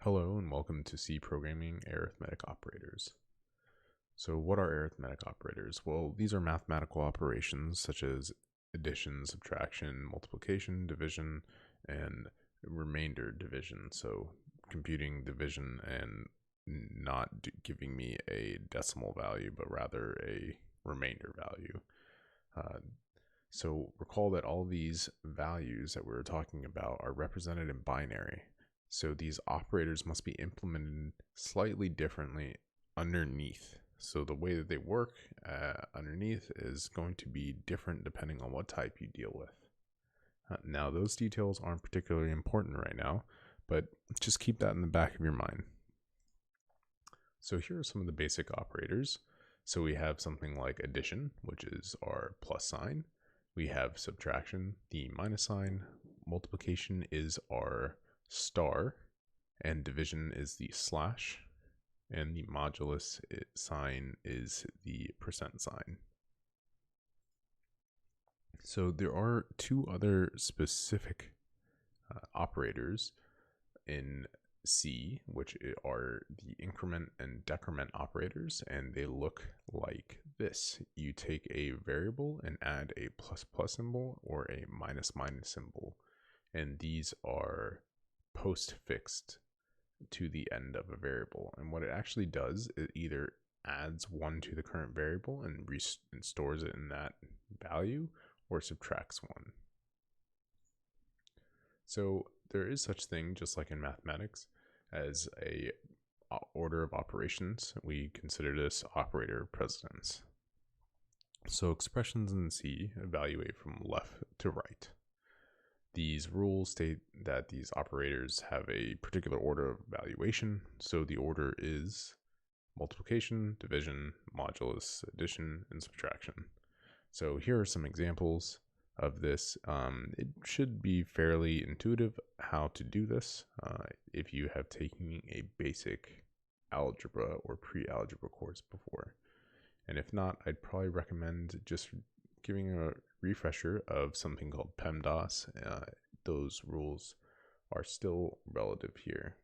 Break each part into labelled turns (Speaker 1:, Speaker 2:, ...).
Speaker 1: Hello and welcome to C Programming Arithmetic Operators. So what are arithmetic operators? Well, these are mathematical operations such as addition, subtraction, multiplication, division, and remainder division. So computing division and not giving me a decimal value, but rather a remainder value. So recall that all these values that we were talking about are represented in binary. So these operators must be implemented slightly differently underneath. So the way that they work underneath is going to be different depending on what type you deal with. Now, those details aren't particularly important right now, but just keep that in the back of your mind. So here are some of the basic operators. So we have something like addition, which is our plus sign. We have subtraction, the minus sign. Multiplication is our star, and division is the slash, and the modulus sign is the percent sign. So there are two other specific operators in C, which are the increment and decrement operators, and they look like this. You take a variable and add a plus plus symbol or a minus minus symbol, and these are postfixed to the end of a variable. And what it actually does, it either adds one to the current variable and stores it in that value, or subtracts one. So there is such thing, just like in mathematics, as a order of operations. We consider this operator precedence. So expressions in C evaluate from left to right. These rules state that these operators have a particular order of evaluation. So the order is multiplication, division, modulus, addition, and subtraction. So here are some examples of this. It should be fairly intuitive how to do this if you have taken a basic algebra or pre-algebra course before. And if not, I'd probably recommend just giving a refresher of something called PEMDAS. Those rules are still relative here.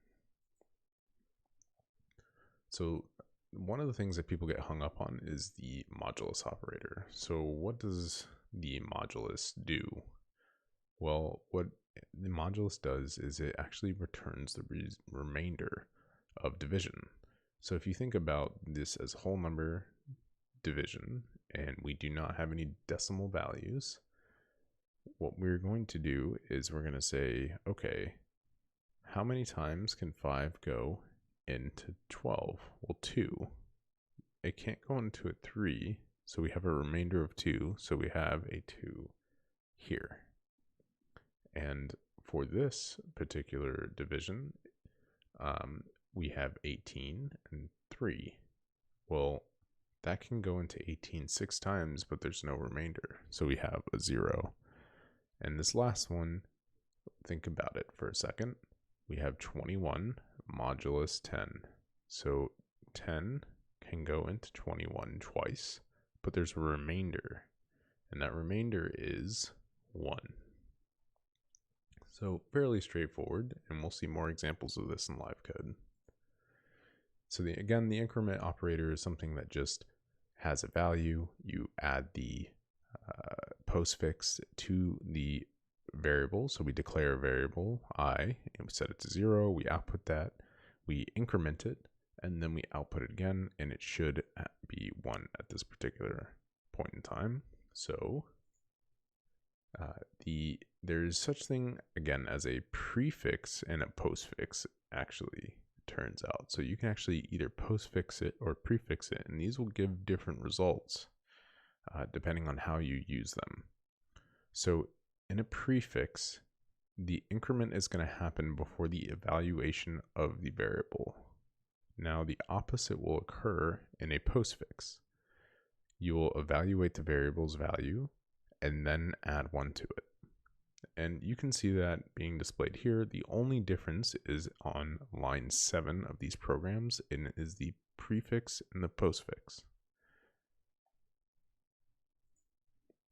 Speaker 1: So one of the things that people get hung up on is the modulus operator. So what does the modulus do? Well, what the modulus does is it actually returns the remainder of division. So if you think about this as whole number division, and we do not have any decimal values, what we're going to do is we're going to say, okay, how many times can 5 go into 12? Well, 2. It can't go into a 3, so we have a remainder of 2, so we have a 2 here. And for this particular division, we have 18 and 3. Well, that can go into 18 6 times, but there's no remainder, so we have a 0. And this last one, think about it for a second. We have 21 modulus 10. So 10 can go into 21 twice, but there's a remainder, and that remainder is 1. So fairly straightforward, and we'll see more examples of this in live code. So again, the increment operator is something that just has a value. You add the postfix to the variable. So we declare a variable I, and we set it to 0. We output that. We increment it, and then we output it again, and it should be 1 at this particular point in time. So there's such thing again as a prefix and a postfix, actually, turns out. So you can actually either postfix it or prefix it, and these will give different results depending on how you use them. So in a prefix, the increment is going to happen before the evaluation of the variable. Now the opposite will occur in a postfix. You will evaluate the variable's value and then add 1 to it. And you can see that being displayed here. The only difference is on line 7 of these programs, and it is the prefix and the postfix.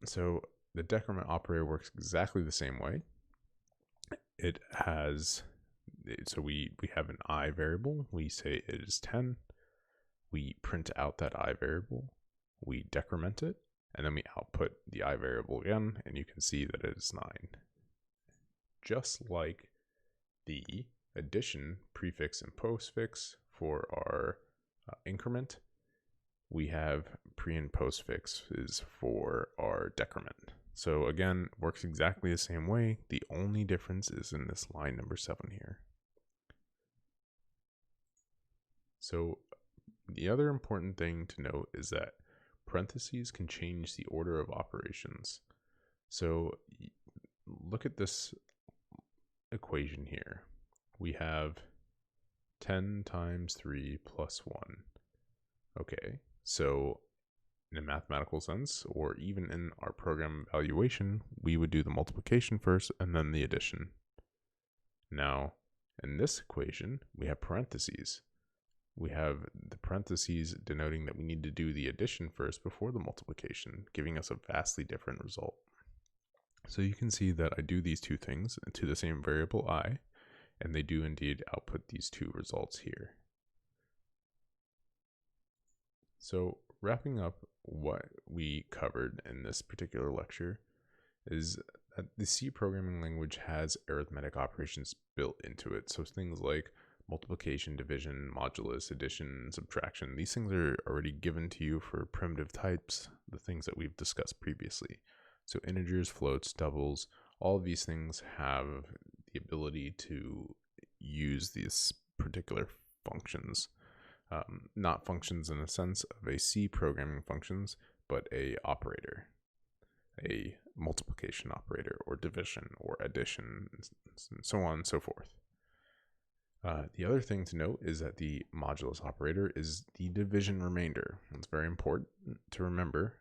Speaker 1: So the decrement operator works exactly the same way. It has so we have an I variable. We say it is 10. We print out that I variable. We decrement it, and then we output the I variable again, and you can see that it is 9. Just like the addition prefix and postfix for our increment, we have pre and postfixes for our decrement. So again, works exactly the same way. The only difference is in this line number 7 here. So the other important thing to note is that parentheses can change the order of operations. So look at this equation here. We have 10 times 3 plus 1. Okay, so in a mathematical sense, or even in our program evaluation, we would do the multiplication first and then the addition. Now, in this equation, we have parentheses. We have the parentheses denoting that we need to do the addition first before the multiplication, giving us a vastly different result. So you can see that I do these two things to the same variable I, and they do indeed output these two results here. So wrapping up what we covered in this particular lecture is that the C programming language has arithmetic operations built into it. So things like multiplication, division, modulus, addition, subtraction, these things are already given to you for primitive types, the things that we've discussed previously. So integers, floats, doubles, all of these things have the ability to use these particular functions. Not functions in the sense of a C programming functions, but a operator, a multiplication operator, or division, or addition, and so on and so forth. The other thing to note is that the modulus operator is the division remainder. It's very important to remember.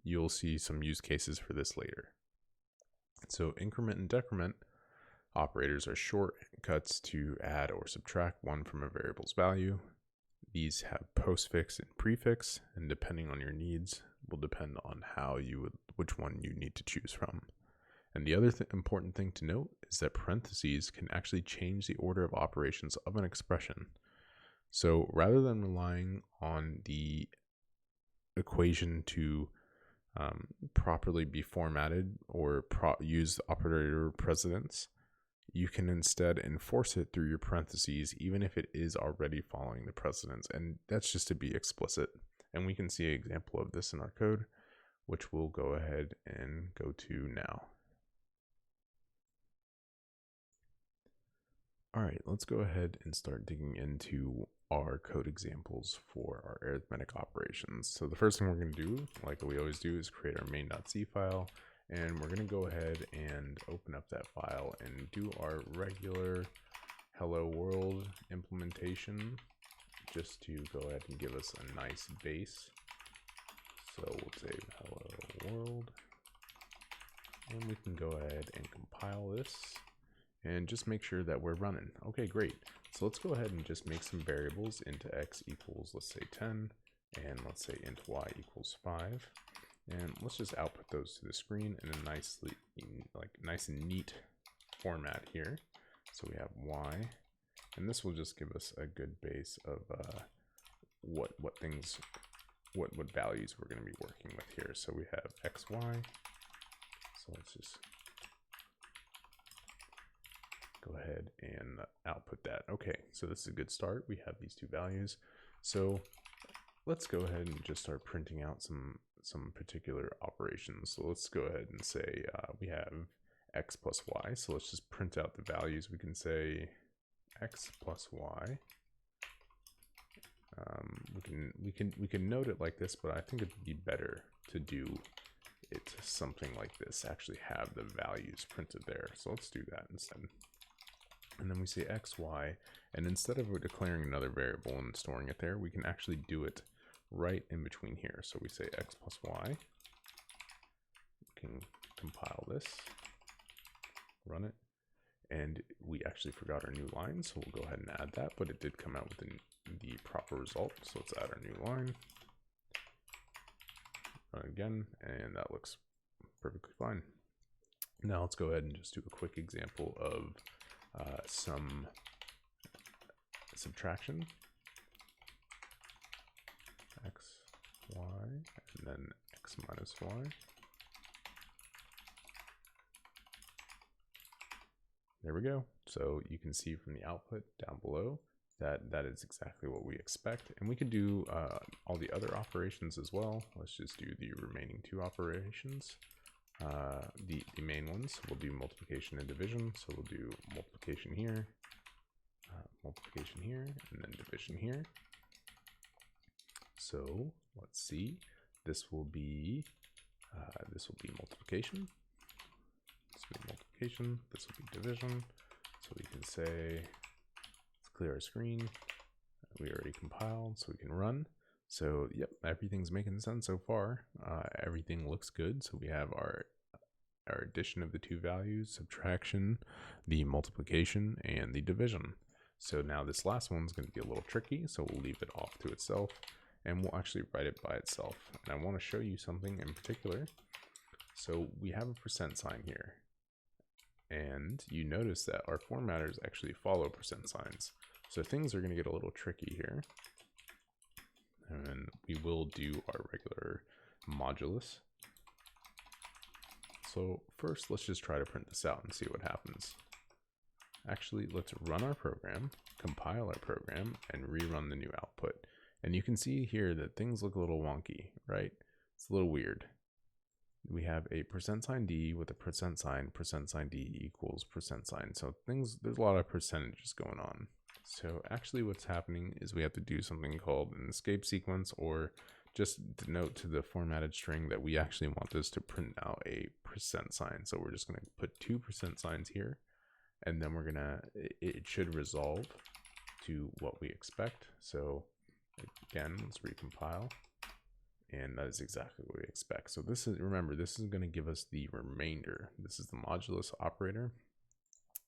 Speaker 1: You'll see some use cases for this later. So increment and decrement operators are shortcuts to add or subtract one from a variable's value. These have postfix and prefix, and depending on your needs, will depend on which one you need to choose from. And the other important thing to note is that parentheses can actually change the order of operations of an expression. So rather than relying on the equation to properly be formatted or use operator precedence, you can instead enforce it through your parentheses, even if it is already following the precedence. And that's just to be explicit. And we can see an example of this in our code, which we'll go ahead and go to now. All right, let's go ahead and start digging into our code examples for our arithmetic operations. So the first thing we're going to do, like we always do, is create our main.c file. And we're going to go ahead and open up that file and do our regular hello world implementation, just to go ahead and give us a nice base. So we'll say hello world, and we can go ahead and compile this and just make sure that we're running. Okay, great. So let's go ahead and just make some variables into x equals, let's say 10, and let's say int y equals 5. And let's just output those to the screen in a nice and neat format here. So we have y, and this will just give us a good base of what values we're going to be working with here. So we have x, y. So let's just go ahead and output that. Okay, so this is a good start. We have these two values. So let's go ahead and just start printing out some particular operations. So let's go ahead and say we have x plus y. So let's just print out the values. We can say x plus y. We can note it like this, but I think it'd be better to do it something like this. Actually have the values printed there. So let's do that instead. And then we say x, y, and instead of declaring another variable and storing it there, we can actually do it right in between here. So we say x plus y. We can compile this, run it, and we actually forgot our new line, so we'll go ahead and add that, but it did come out with the proper result. So let's add our new line, run it again, and that looks perfectly fine. Now let's go ahead and just do a quick example of some subtraction, x, y, and then x minus y. There we go. So you can see from the output down below that that is exactly what we expect. And we could do all the other operations as well. Let's just do the remaining two operations. The main ones, we'll do multiplication and division. So we'll do multiplication here, and then division here. So let's see, this will be multiplication. This will be multiplication. This will be division. So we can say, let's clear our screen. We already compiled, so we can run. So yep, everything's making sense so far. Everything looks good. So we have our addition of the two values, subtraction, the multiplication, and the division. So now this last one's going to be a little tricky, so we'll leave it off to itself, and we'll actually write it by itself. And I want to show you something in particular. So we have a percent sign here, and you notice that our formatters actually follow percent signs. So things are going to get a little tricky here. And we will do our regular modulus. So first, let's just try to print this out and see what happens. Actually, let's run our program, compile our program, and rerun the new output. And you can see here that things look a little wonky, right? It's a little weird. We have a percent sign D with a percent sign D equals percent sign. So there's a lot of percentages going on. So actually what's happening is we have to do something called an escape sequence, or just denote to the formatted string that we actually want this to print out a percent sign. So we're just going to put 2 percent signs here, and then it should resolve to what we expect. So again, let's recompile, and that is exactly what we expect. So this is, remember, this is going to give us the remainder. This is the modulus operator.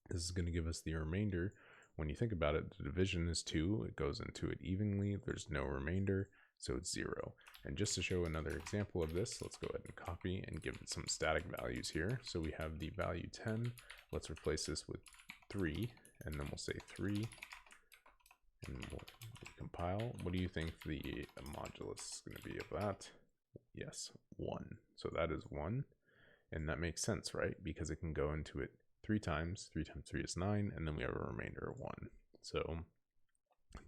Speaker 1: This is going to give us the remainder. When you think about it, the division is 2, it goes into it evenly, there's no remainder, so it's 0. And just to show another example of this, let's go ahead and copy and give it some static values here. So we have the value 10, let's replace this with 3, and then we'll say 3, and we'll compile. What do you think the modulus is going to be of that? Yes, 1. So that is 1, and that makes sense, right? Because it can go into it 3 times. 3 times 3 is 9, and then we have a remainder of 1. So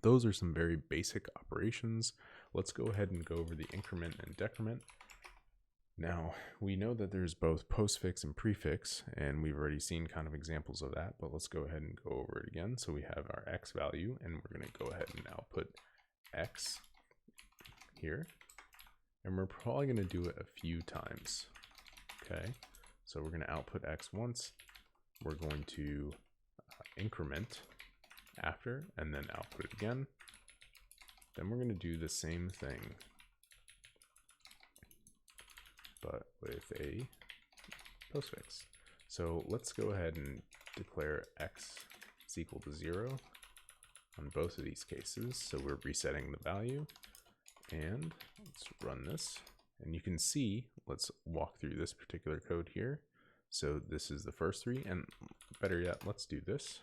Speaker 1: those are some very basic operations. Let's go ahead and go over the increment and decrement. Now, we know that there's both postfix and prefix, and we've already seen kind of examples of that, but let's go ahead and go over it again. So we have our x value, and we're going to go ahead and output x here, and we're probably going to do it a few times. Okay, so we're going to output x once. We're going to increment after, and then output it again. Then we're going to do the same thing, but with a postfix. So let's go ahead and declare x is equal to 0 on both of these cases. So we're resetting the value, and let's run this. And you can see, let's walk through this particular code here. So this is the first 3, and better yet, let's do this.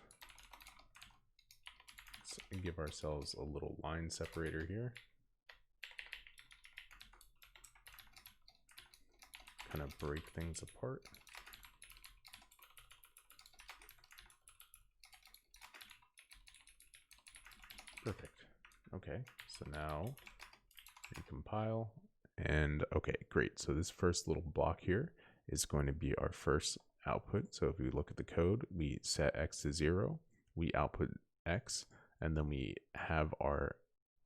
Speaker 1: Let's give ourselves a little line separator here. Kind of break things apart. Perfect. Okay, so now recompile, and okay, great. So this first little block here is going to be our first output. So if we look at the code, we set x to 0, we output x, and then we have our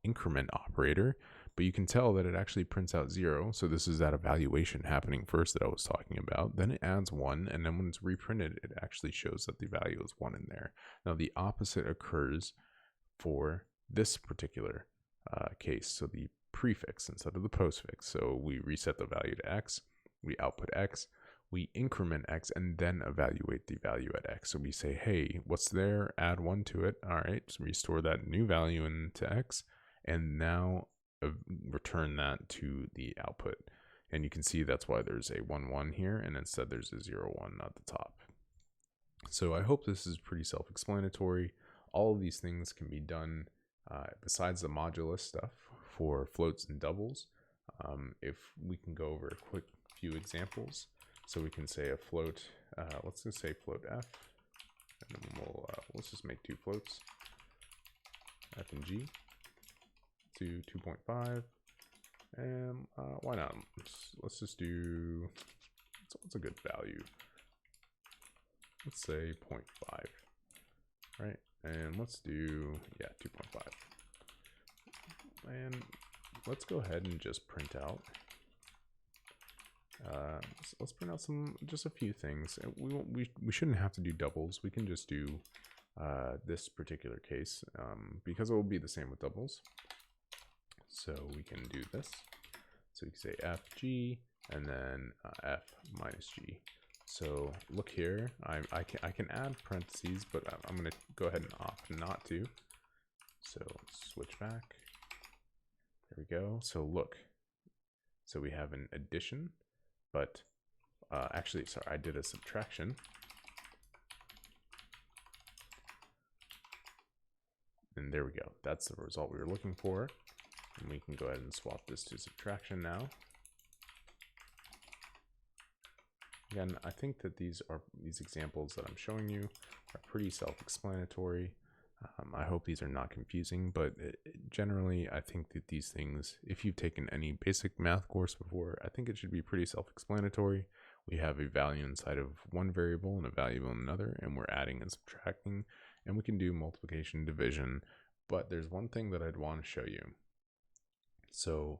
Speaker 1: increment operator, but you can tell that it actually prints out 0. So this is that evaluation happening first that I was talking about. Then it adds 1, and then when it's reprinted, it actually shows that the value is 1 in there. Now the opposite occurs for this particular case. So the prefix instead of the postfix. So we reset the value to x, we output x, we increment x, and then evaluate the value at x. So we say, hey, what's there? Add 1 to it. All right, so restore that new value into x, and now return that to the output. And you can see that's why there's a 1 1 here, and instead there's a 0 1 at the top. So I hope this is pretty self-explanatory. All of these things can be done besides the modulus stuff for floats and doubles. If we can go over a quick few examples. So we can say a float, let's just say float f, and then let's just make two floats, f and g, to 2.5, and why not? Let's just do, what's a good value? Let's say 0.5, right? And let's do, yeah, 2.5. And let's go ahead and just print out. So let's print out just a few things. We shouldn't have to do doubles. We can just do this particular case because it will be the same with doubles. So we can do this. So we can say fg and then f minus g. So look here, I can add parentheses, but I'm going to go ahead and opt not to. So switch back. There we go. So look. So we have an addition, but actually, sorry, I did a subtraction. And there we go. That's the result we were looking for. And we can go ahead and swap this to subtraction now. Again, I think that these examples that I'm showing you are pretty self-explanatory. I hope these are not confusing, but generally I think that these things, if you've taken any basic math course before, I think it should be pretty self-explanatory. We have a value inside of one variable and a value in another, and we're adding and subtracting, and we can do multiplication, division, but there's one thing that I'd want to show you. So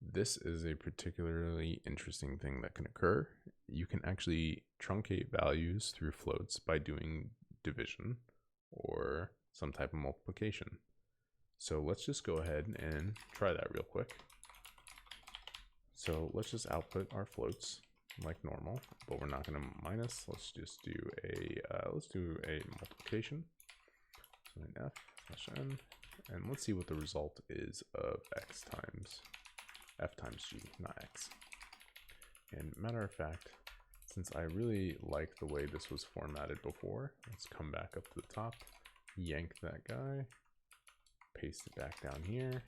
Speaker 1: this is a particularly interesting thing that can occur. You can actually truncate values through floats by doing division or some type of multiplication. So let's just go ahead and try that real quick. So let's just output our floats like normal, but we're not going to minus. Let's just do a multiplication. So an f slash n, and let's see what the result is of f times g, not x. And matter of fact, since I really like the way this was formatted before, let's come back up to the top, yank that guy, paste it back down here,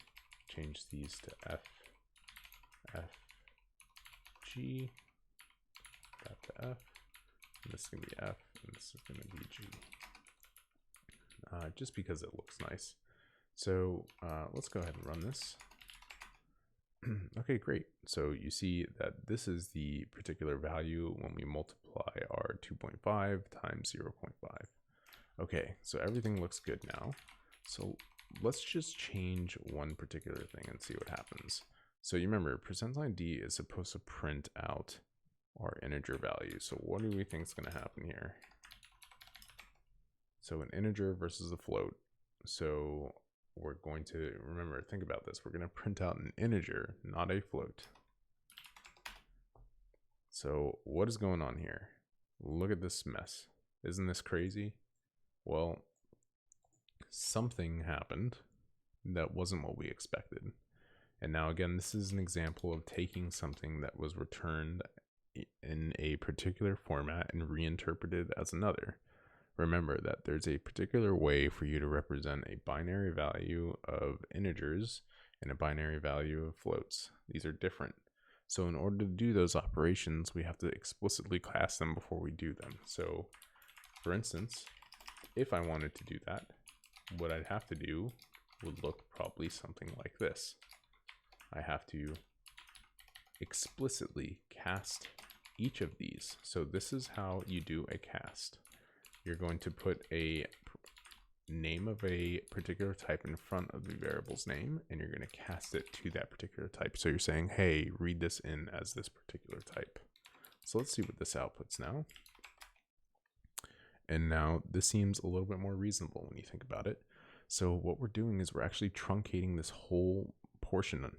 Speaker 1: change these to f, g, that to f, and this is going to be f, and this is going to be g. Just because it looks nice. So let's go ahead and run this. Okay, great. So you see that this is the particular value when we multiply our 2.5 times 0.5. Okay, so everything looks good now. So let's just change one particular thing and see what happens. So you remember, %d is supposed to print out our integer value. So what do we think is going to happen here? So an integer versus a float. So we're going to, remember, think about this. We're going to print out an integer, not a float. So what is going on here? Look at this mess. Isn't this crazy? Well, something happened that wasn't what we expected. And now again, this is an example of taking something that was returned in a particular format and reinterpreted as another. Remember that there's a particular way for you to represent a binary value of integers and a binary value of floats. These are different. So in order to do those operations, we have to explicitly class them before we do them. So for instance, if I wanted to do that, what I'd have to do would look probably something like this. I have to explicitly cast each of these. So this is how you do a cast. You're going to put a name of a particular type in front of the variable's name, and you're going to cast it to that particular type. So you're saying, hey, read this in as this particular type. So let's see what this outputs now. And now this seems a little bit more reasonable when you think about it. So what we're doing is we're actually truncating this whole portion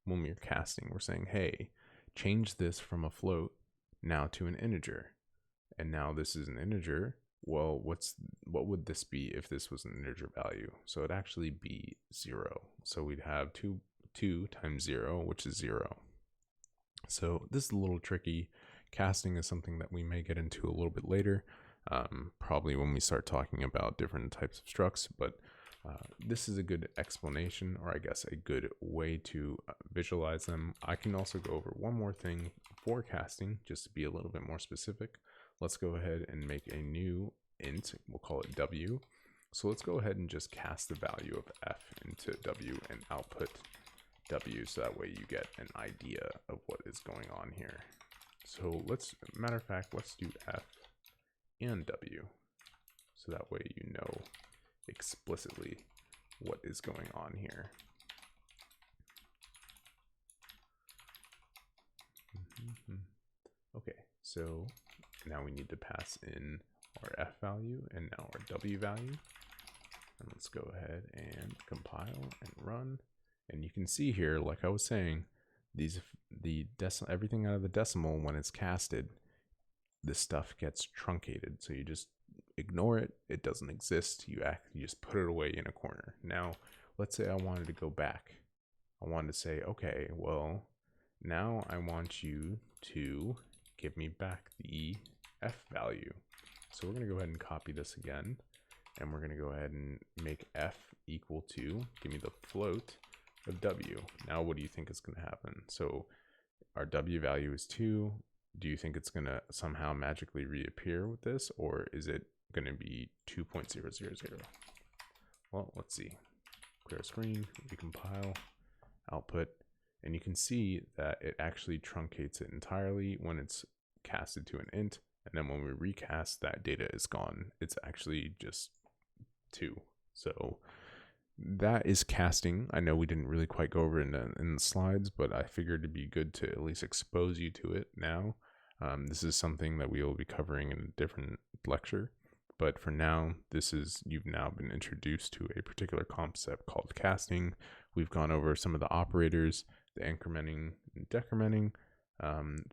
Speaker 1: when we're casting. We're saying, hey, change this from a float now to an integer. And now this is an integer. Well, what would this be if this was an integer value? So it'd actually be 0. So we'd have 2 times 0, which is 0. So this is a little tricky. Casting is something that we may get into a little bit later. probably when we start talking about different types of structs, but this is a good explanation, or I guess a good way to visualize them. I can also go over one more thing for casting, just to be a little bit more specific. Let's go ahead and make a new int. We'll call it W. So let's go ahead and just cast the value of F into W and output W, so that way you get an idea of what is going on here. So matter of fact, let's do F and W, so that way you know explicitly what is going on here. Okay, so now we need to pass in our F value and now our W value. And let's go ahead and compile and run. And you can see here, like I was saying, everything out of the decimal, when it's casted, this stuff gets truncated. So you just ignore it. It doesn't exist. You just put it away in a corner. Now, let's say I wanted to go back. I wanted to say, okay, well, now I want you to give me back the F value. So we're going to go ahead and copy this again. And we're going to go ahead and make F equal to, give me the float of W. Now, what do you think is going to happen? So our W value is 2. Do you think it's going to somehow magically reappear with this? Or is it going to be 2.000? Well, let's see. Clear screen, recompile, output. And you can see that it actually truncates it entirely when it's casted to an int. And then when we recast, that data is gone. It's actually just 2. So that is casting. I know we didn't really quite go over it in the slides, but I figured it'd be good to at least expose you to it now. This is something that we will be covering in a different lecture. But for now, you've now been introduced to a particular concept called casting. We've gone over some of the operators, the incrementing and decrementing,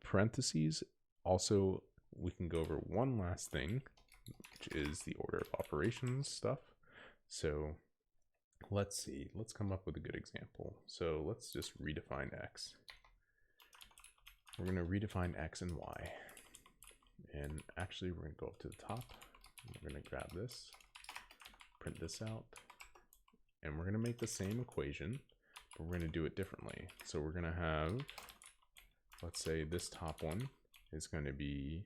Speaker 1: parentheses. Also, we can go over one last thing, which is the order of operations stuff. So let's see, let's come up with a good example. So let's just redefine X. We're going to redefine X and Y. And actually, we're going to go up to the top. We're going to grab this, print this out, and we're going to make the same equation, but we're going to do it differently. So we're going to have, let's say this top one is going to be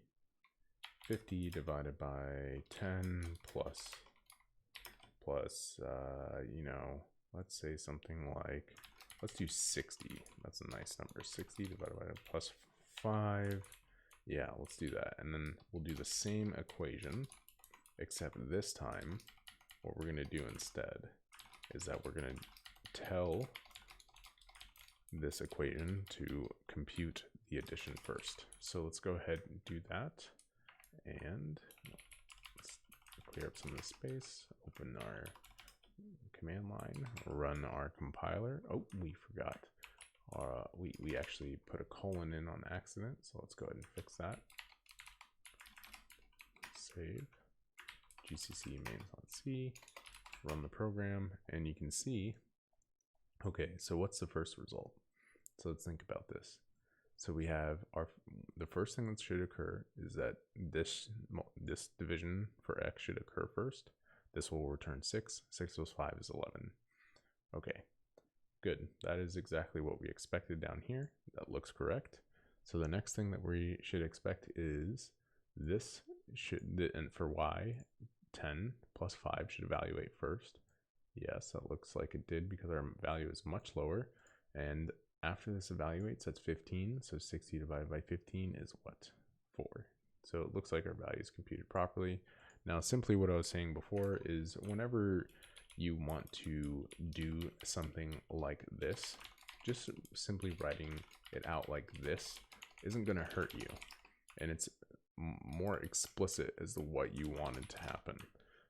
Speaker 1: 50 divided by 10 plus, let's say something like, let's do 60. That's a nice number. 60 divided by plus 5. Yeah, let's do that. And then we'll do the same equation, except this time, what we're going to do instead is that we're going to tell this equation to compute the addition first. So let's go ahead and do that. And let's clear up some of the space, open our command line, run our compiler. Oh, we forgot. We actually put a colon in on accident, so let's go ahead and fix that. Save. GCC main.c, run the program, and you can see, okay, so what's the first result? So let's think about this. So we have the first thing that should occur is that this division for X should occur first. This will return 6. 6 plus 5 is 11. Okay, good. That is exactly what we expected down here. That looks correct. So the next thing that we should expect is this and for Y, 10 plus 5 should evaluate first. Yes, that looks like it did because our value is much lower. And after this evaluates, that's 15. So 60 divided by 15 is what? 4. So it looks like our value is computed properly. Now, simply what I was saying before is whenever you want to do something like this, just simply writing it out like this isn't going to hurt you. And it's more explicit as to what you wanted to happen.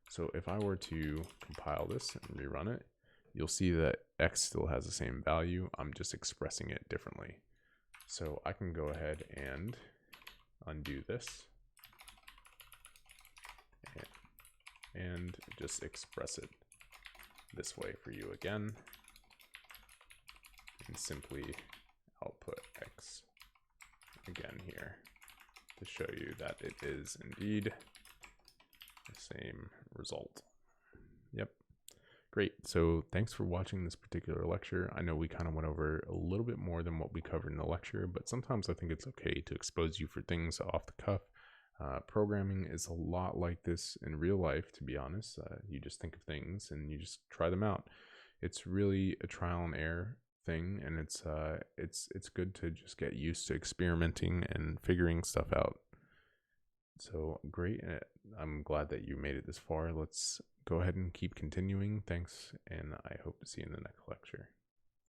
Speaker 1: So if I were to compile this and rerun it, you'll see that X still has the same value. I'm just expressing it differently. So I can go ahead and undo this and just express it this way for you again, and simply output X again here to show you that it is indeed same result. Yep. Great. So thanks for watching this particular lecture. I know we kind of went over a little bit more than what we covered in the lecture, but sometimes I think it's okay to expose you for things off the cuff. Programming is a lot like this in real life, to be honest. You just think of things and you just try them out. It's really a trial and error thing, and it's good to just get used to experimenting and figuring stuff out. So great. I'm glad that you made it this far. Let's go ahead and keep continuing. Thanks, and I hope to see you in the next lecture.